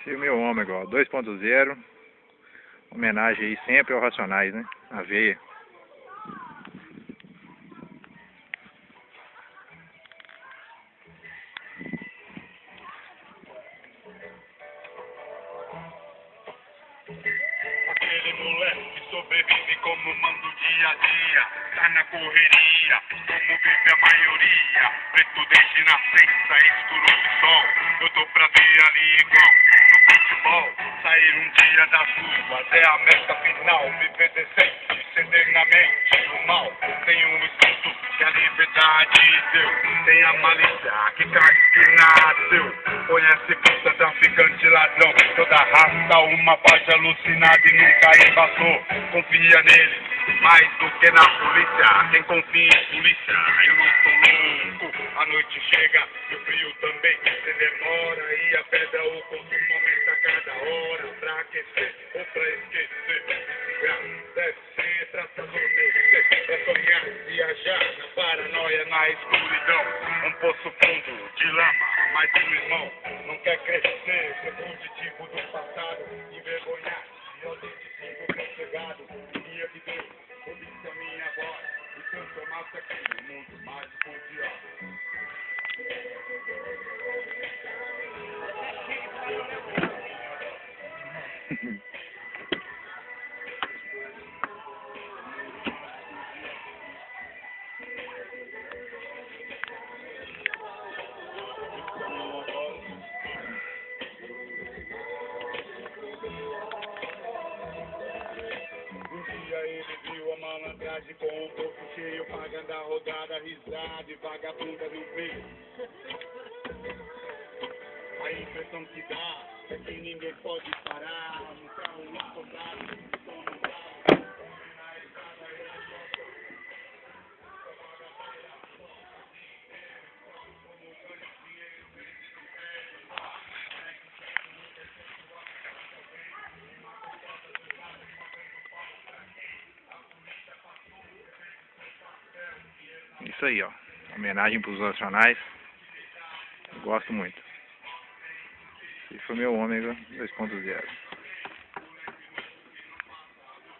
Esse é o meu ômega, ó, 2.0. Homenagem aí sempre ao Racionais, né? A veia. Aquele moleque que sobrevive como manda o dia a dia, tá na correria, como vive a maioria. Preto desde nascença, escuro de sol. Eu tô pra ver ali igual no futebol. Sair um dia das ruas é a meta final. Viver decente, ceder na mente o mal. Tem um escudo que a liberdade deu. Tem a malícia que cai que nasceu. Conhece puta, traficante, ladrão. Toda raça, uma parte alucinada e nunca embaçou. Confia nele, mais do que na polícia. Quem confia em polícia, eu não sou louco. A noite chega e o frio também. Se demora e a pedra o consumo aumenta a cada hora. Pra aquecer ou pra esquecer. Deve ser pra se adormecer. É sonhar, viajar na paranoia, na escuridão. Um poço fundo de lama, mas um irmão não quer crescer. Ser fugitivo do passado, envergonhar e autêntico sossegado. Queria que Deus ouvisse a minha voz e transformasse aqui no mundo mágico de ó. Ele viu a malandragem com o corpo cheio, pagando a rodada, risada e vagabunda no meio. A impressão que dá é que ninguém pode parar. Um carro escondado, som no carro. Isso aí, ó. Homenagem pros Racionais. Gosto muito. Esse foi meu ômega 2.0.